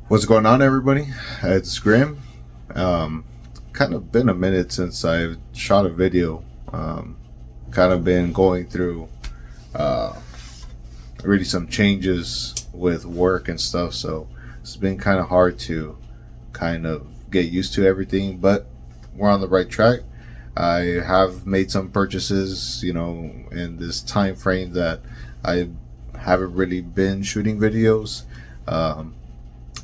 What's going on, everybody? It's Grim. Um, Kind of been a minute since I've shot a video. Kind of been going through uh, really some changes with work and stuff, so it's been kind of hard to kind of get used to everything, but we're on the right track. I have made some purchases, in this time frame that I haven't really been shooting videos. Um,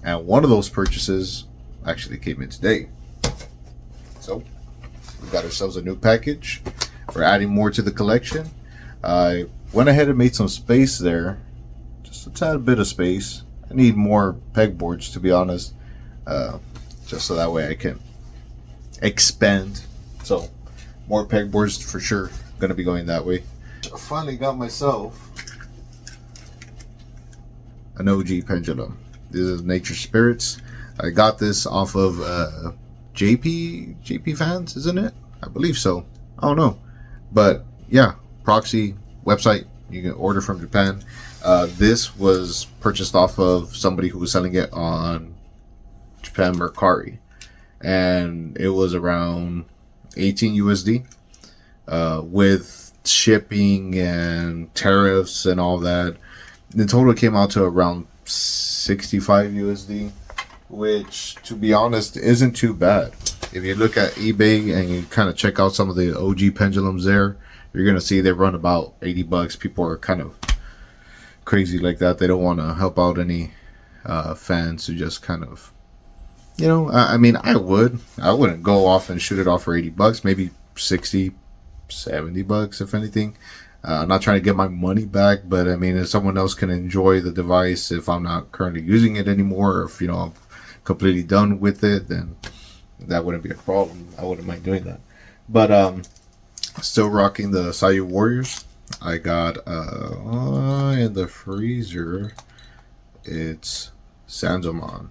and one of those purchases actually came in today. So we got ourselves a new package. We're adding more to the collection. I went ahead and made some space there, just a tad bit of space. I need more pegboards, to be honest, just so that way I can expand. So more pegboards for sure. Gonna be going that way. I finally got myself an OG pendulum. This is Nature Spirits. I got this off of JP Fans, isn't it? I believe so. I don't know, but yeah, proxy website. You can order from Japan. This was purchased off of somebody who was selling it on Japan Mercari, and it was around 18 USD with shipping and tariffs and all that. The total came out to around 65 USD, which, to be honest, isn't too bad. If you look at eBay and you kind of check out some of the OG pendulums there, you're going to see they run about 80 bucks. People are kind of crazy like that. They don't want to help out any fans who just kind of, I mean, I wouldn't go off and shoot it off for 80 bucks, maybe 60, 70 bucks, if anything. I'm not trying to get my money back, but I mean, if someone else can enjoy the device, if I'm not currently using it anymore, or if, I'm completely done with it, then that wouldn't be a problem. I wouldn't mind doing that. But still rocking the Sayu Warriors. I got in the freezer, it's Sanzomon.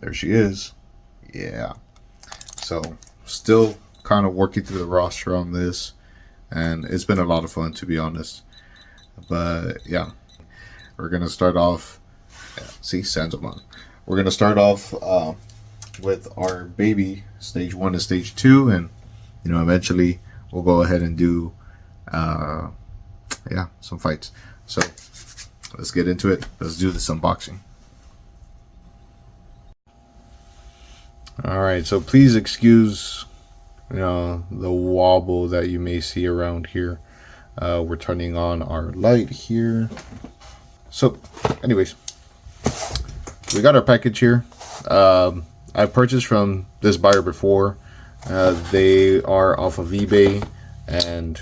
There she is. Yeah. So still kind of working through the roster on this, and it's been a lot of fun, to be honest. But yeah, we're gonna start off. Yeah, see, Sanzomon. We're gonna start off with our baby stage 1 and stage 2, and eventually we'll go ahead and do some fights. So let's get into it. Let's do this unboxing. All right, so please excuse the wobble that you may see around here. We're turning on our light here. So anyways, we got our package here. I purchased from this buyer before. They are off of eBay, and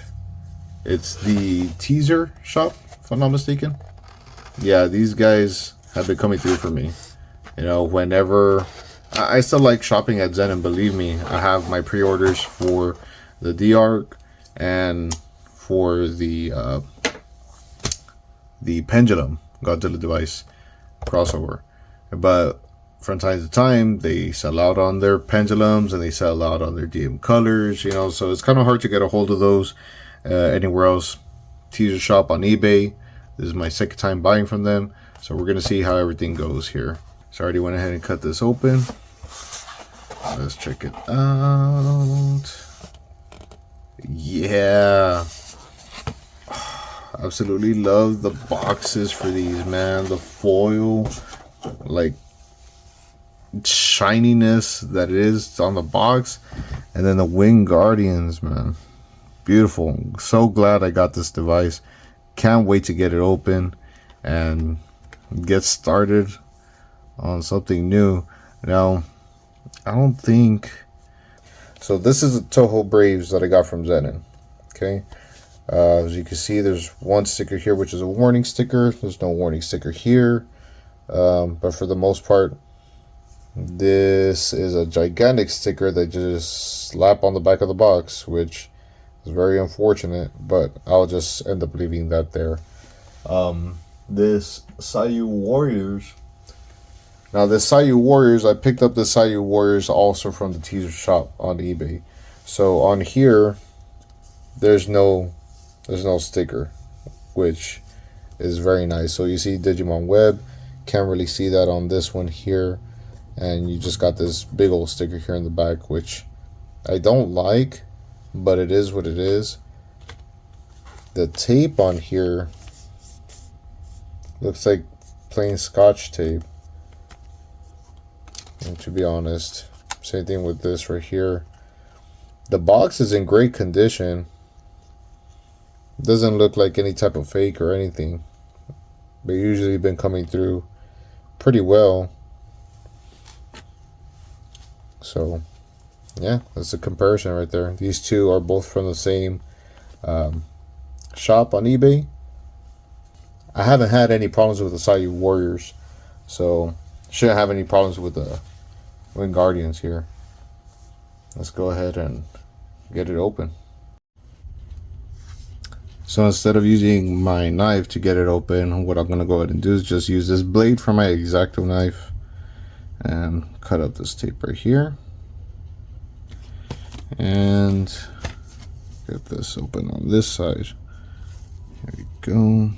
it's the teaser shop, if I'm not mistaken. Yeah, these guys have been coming through for me. Whenever I still like shopping at Zen, and believe me, I have my pre-orders for the D-Arc and for the Pendulum Godzilla device crossover. But from time to time, they sell out on their pendulums and they sell out on their DM colors, so it's kind of hard to get a hold of those anywhere else. Teaser shop on eBay. This is my second time buying from them, so we're going to see how everything goes here. So I already went ahead and cut this open. Let's check it out. Yeah. Absolutely love the boxes for these, man. The foil, like, shininess that it is on the box. And then the Wing Guardians, man. Beautiful. So glad I got this device. Can't wait to get it open and get started on something new. Now, I don't think so. This is the Toho Braves that I got from Zenin. Okay, as you can see, there's one sticker here, which is a warning sticker. There's no warning sticker here, but for the most part, this is a gigantic sticker that just slap on the back of the box, which is very unfortunate, but I'll just end up leaving that there. This Sayu Warriors. Now, the Sayu Warriors, I picked up the Sayu Warriors also from the teaser shop on eBay. So on here, there's no sticker, which is very nice. So you see Digimon Web, can't really see that on this one here. And you just got this big old sticker here in the back, which I don't like, but it is what it is. The tape on here looks like plain Scotch tape. And to be honest, same thing with this right here. The box is in great condition. Doesn't look like any type of fake or anything. But usually been coming through pretty well. So yeah, that's a comparison right there. These two are both from the same shop on eBay. I haven't had any problems with the Sayu Warriors, so shouldn't have any problems with the Wing Guardians here. Let's go ahead and get it open. So instead of using my knife to get it open, what I'm going to go ahead and do is just use this blade from my X-Acto knife and cut up this tape right here. And get this open on this side. Here we go.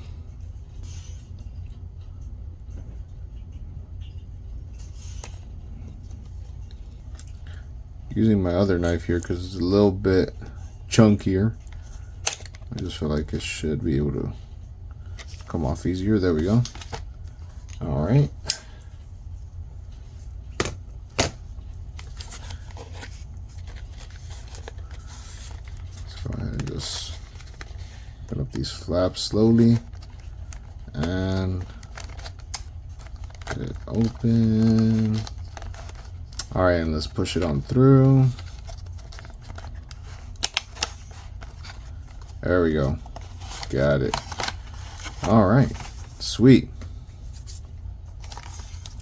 Using my other knife here because it's a little bit chunkier. I just feel like it should be able to come off easier. There we go. All right. Let's go ahead and just open up these flaps slowly and get it open. All right, and let's push it on through. There we go. Got it. All right, sweet.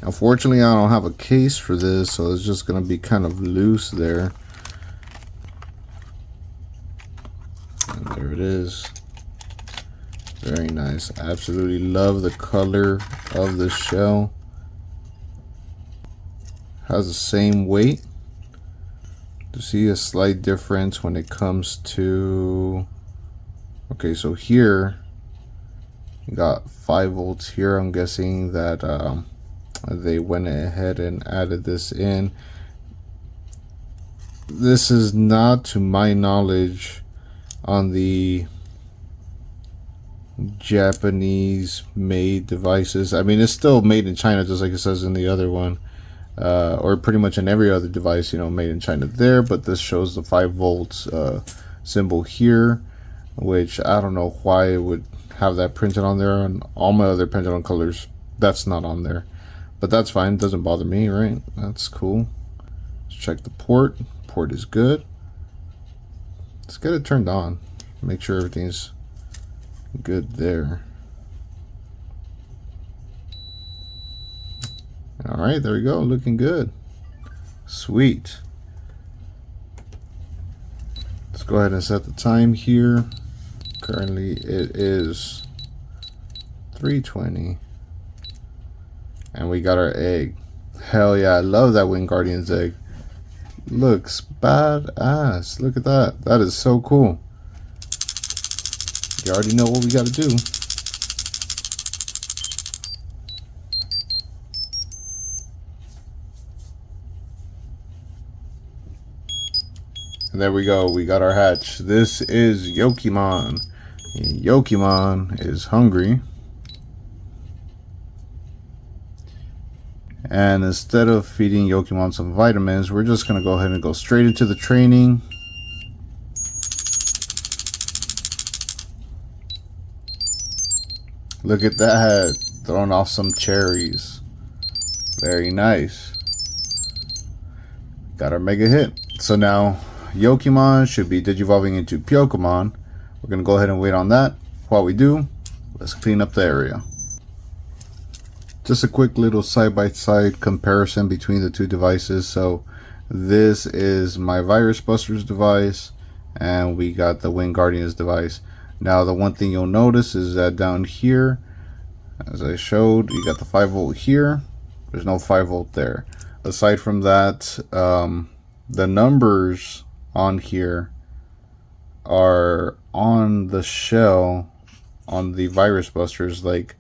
Unfortunately, I don't have a case for this, so it's just gonna be kind of loose there. And there it is. Very nice. Absolutely love the color of the shell. Has the same weight. To see a slight difference when it comes to, okay, so here you got 5 volts here. I'm guessing that they went ahead and added this in. This is not, to my knowledge, on the Japanese made devices. I mean, it's still made in China, just like it says in the other one. Or pretty much in every other device, you know, made in China there, but this shows the 5 volts symbol here, which I don't know why it would have that printed on there. And all my other pendulum colors, that's not on there, but that's fine. It doesn't bother me, right? That's cool. Let's check the port. Port is good. Let's get it turned on. Make sure everything's good there. All right, there we go, looking good. Sweet. Let's go ahead and set the time here. Currently it is 3:20. And we got our egg. Hell yeah, I love that Wing Guardian's egg. Looks badass. Look at that. That is so cool. You already know what we gotta do. And there we go, we got our hatch. This is Yokimon. Yokimon is hungry. And instead of feeding Yokimon some vitamins, we're just gonna go ahead and go straight into the training. Look at that, throwing off some cherries. Very nice. Got our mega hit. So now Yokimon should be digivolving into Pyokomon. We're going to go ahead and wait on that. While we do, let's clean up the area. Just a quick little side-by-side comparison between the two devices. So this is my Virus Busters device, and we got the Wing Guardians device. Now the one thing you'll notice is that down here, as I showed, you got the 5 volt here. There's no 5 volt there. Aside from that, the numbers on here are on the shell on the Virus Busters, like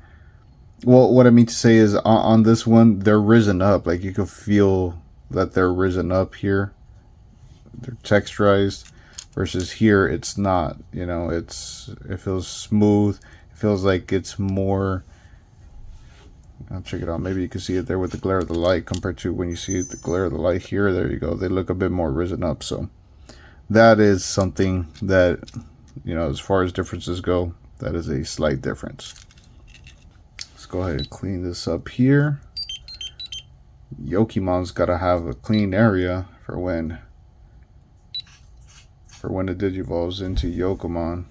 Well, what I mean to say is on this one, they're risen up. Like you can feel that they're risen up here. They're texturized versus here it's not. You know, it feels smooth. It feels like it's more. I'll check it out. Maybe you can see it there with the glare of the light compared to when you see the glare of the light here. There you go. They look a bit more risen up. So that is something that, you know, as far as differences go, that is a slight difference. Let's go ahead and clean this up here. Yokimon's got to have a clean area for when it digivolves into Yokomon.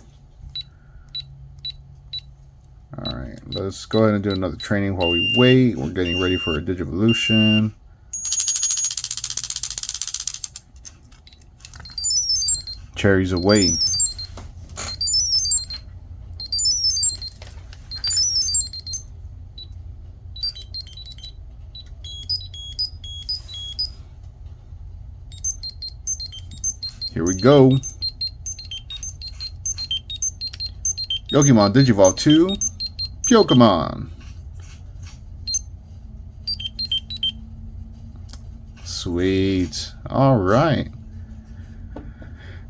Alright, let's go ahead and do another training while we wait. We're getting ready for a Digivolution. Cherries away. Here we go. Yokimon Digivolve to Pokemon. Sweet. Alright.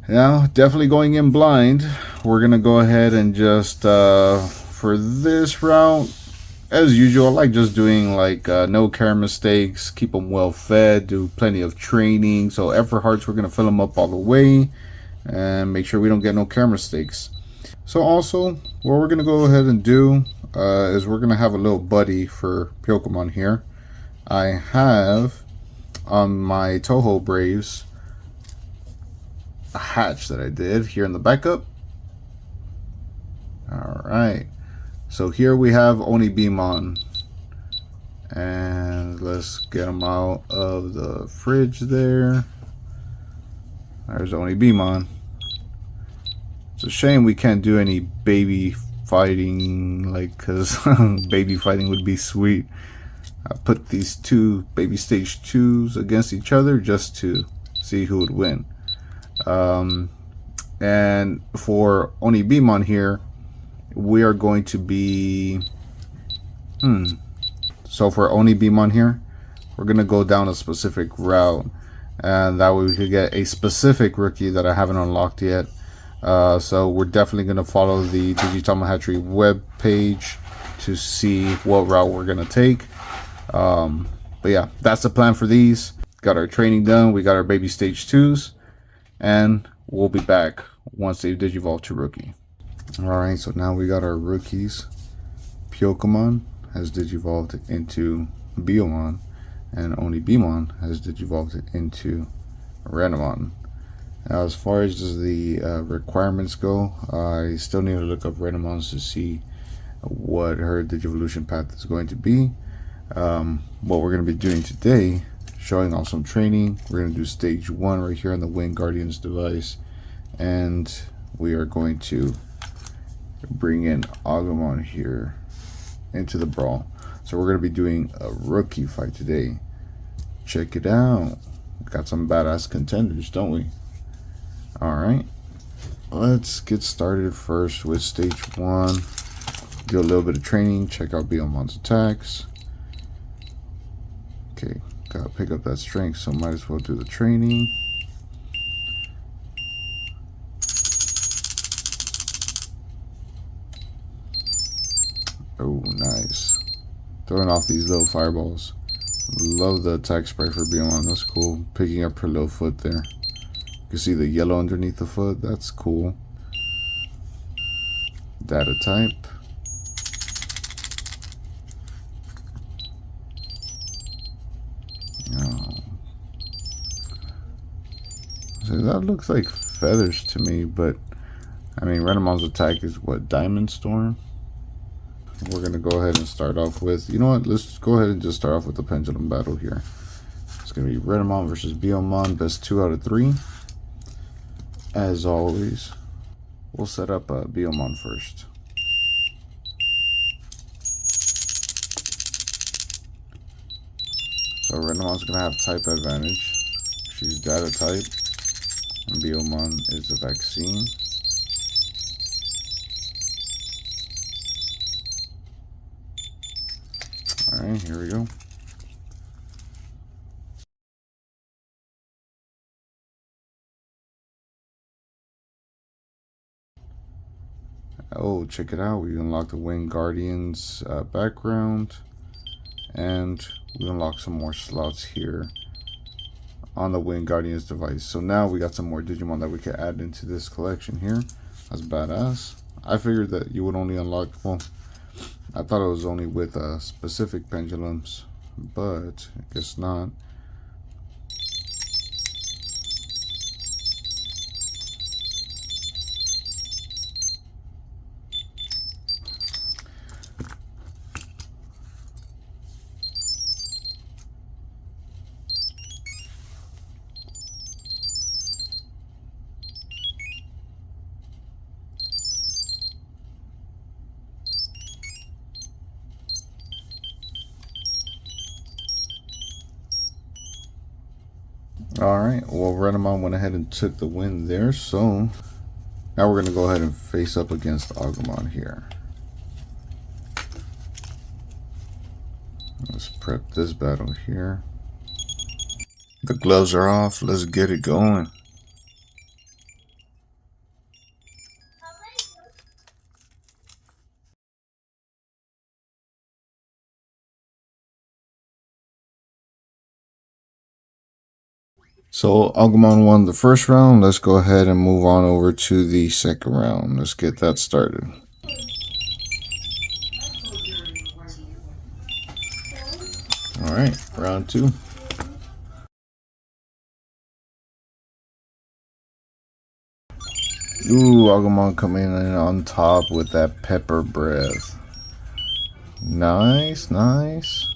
Now, definitely going in blind. We're going to go ahead and just, for this route, as usual, I like just doing like no care mistakes, keep them well fed, do plenty of training. So effort hearts, we're going to fill them up all the way and make sure we don't get no care mistakes. So also, what we're going to go ahead and do is we're going to have a little buddy for Pokemon here. I have on my Toho Braves a hatch that I did here in the backup. Alright, so here we have Onibimon, and let's get him out of the fridge there. There's Onibimon. It's a shame we can't do any baby fighting, like, because baby fighting would be sweet. I put these two baby stage 2s against each other just to see who would win. And for Onibimon here, we are going to be so for Onibimon here, we're going to go down a specific route, and that way we could get a specific rookie that I haven't unlocked yet. So we're definitely going to follow the Digitama Hatchery web page to see what route we're going to take. But yeah, that's the plan for these. Got our training done, we got our baby stage 2s, and we'll be back once they digivolve to rookie. Alright, so now we got our rookies. Pokemon has digivolved into Biomon, and Onibimon has digivolved into Renamon. Now, as far as the requirements go, I still need to look up Renamon to see what her Digivolution path is going to be. What we're going to be doing today, showing off some training. We're going to do stage 1 right here on the Wing Guardians device, and we are going to bring in Agumon here into the brawl. So we're going to be doing a rookie fight today. Check it out. Got some badass contenders, don't we? Alright, let's get started first with stage 1. Do a little bit of training, check out Biomon's attacks. Okay, gotta pick up that strength, so might as well do the training. Oh, nice. Throwing off these little fireballs. Love the attack spray for Biomon, that's cool. Picking up her little foot there. You can see the yellow underneath the foot, that's cool. Data type. Oh. So that looks like feathers to me, but I mean, Renamon's attack is what, Diamond Storm? We're gonna go ahead and start off with, you know what, let's go ahead and just start off with the Pendulum battle here. It's gonna be Renamon versus Biomon, best 2 out of 3. As always, we'll set up Biomon first. So Renamon's gonna have type advantage. She's data type, and Biomon is the vaccine. Okay, here we go. Oh, check it out. We unlocked the Winged Guardians background. And we unlock some more slots here on the Winged Guardians device. So now we got some more Digimon that we can add into this collection here. That's badass. I figured that you would only unlock, well, I thought it was only with specific pendulums, but I guess not. Alright, well, Renamon went ahead and took the win there, so now we're going to go ahead and face up against Agumon here. Let's prep this battle here. The gloves are off, let's get it going. So Agumon won the first round. Let's go ahead and move on over to the second round. Let's get that started. All right, round two. Ooh, Agumon coming in on top with that pepper breath. Nice, nice.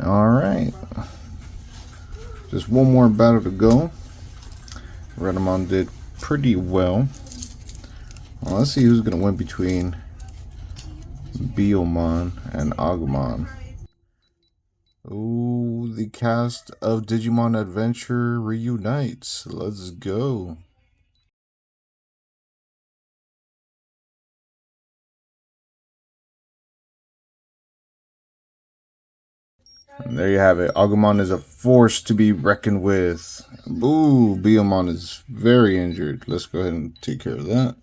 All right. Just one more battle to go. Renamon did pretty well. Well, let's see who's going to win between Biyomon and Agumon. Ooh, the cast of Digimon Adventure reunites. Let's go. And there you have it. Agumon is a force to be reckoned with. Ooh, Biyomon is very injured. Let's go ahead and take care of that.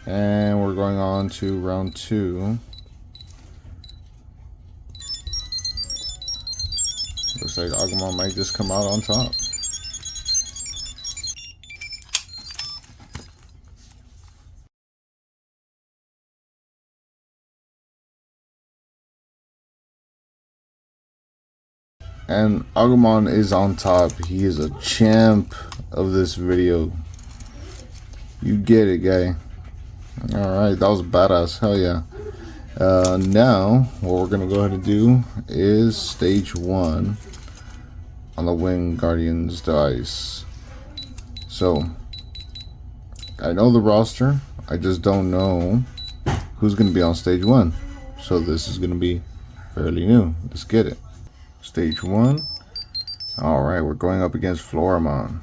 And we're going on to round two. Looks like Agumon might just come out on top. And Agumon is on top. He is a champ of this video. You get it, guy. Alright, that was badass. Hell yeah. Now, what we're going to go ahead and do is stage one on the Winged Guardians device. So, I know the roster. I just don't know who's going to be on stage one. So this is going to be fairly new. Let's get it. Stage one. Alright, we're going up against Floramon.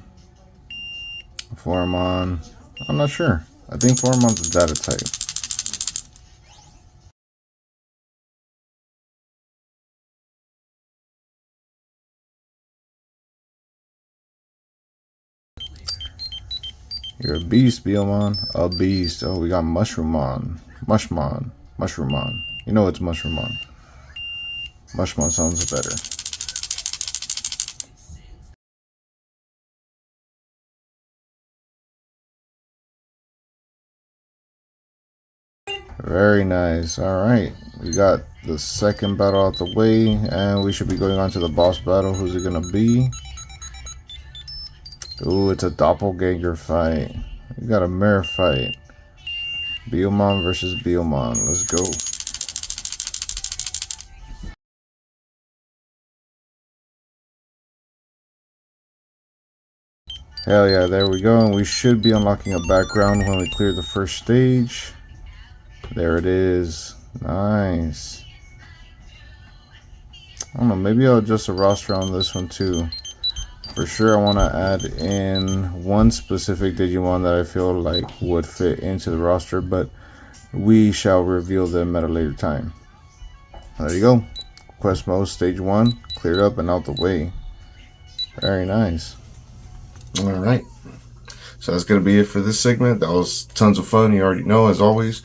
Floramon, I'm not sure. I think Floramon's a data type. You're a beast, Biyomon. A beast. Oh, we got Mushroomon. Mushroomon. You know it's Mushroomon. Mushroomon sounds better. Very nice. Alright. We got the second battle out the way. And we should be going on to the boss battle. Who's it going to be? Ooh, it's a doppelganger fight. We got a mirror fight. Biyomon versus Biyomon. Let's go. Hell yeah, there we go. And we should be unlocking a background when we clear the first stage. There it is. Nice. I don't know, maybe I'll adjust the roster on this one too. For sure, I want to add in one specific Digimon that I feel like would fit into the roster, but we shall reveal them at a later time. There you go. Quest mode stage 1 cleared up and out the way. Very nice. All right. So that's going to be it for this segment. That was tons of fun. You already know, as always.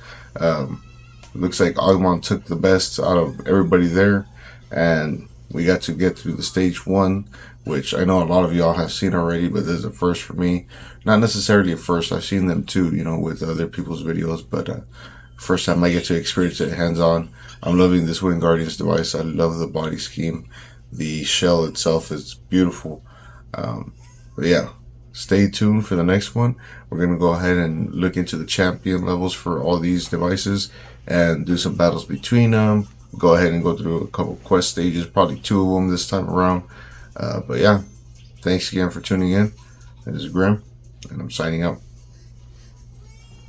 Looks like Agumon took the best out of everybody there. And we got to get through the stage 1, which I know a lot of y'all have seen already, but this is a first for me. Not necessarily a first. I've seen them too, with other people's videos, but first time I get to experience it hands-on. I'm loving this Wind Guardians device. I love the body scheme. The shell itself is beautiful. But yeah, stay tuned for the next one. We're going to go ahead and look into the champion levels for all these devices and do some battles between them. Go ahead and go through a couple quest stages, probably 2 of them this time around. But yeah, thanks again for tuning in. This is Grim, and I'm signing out.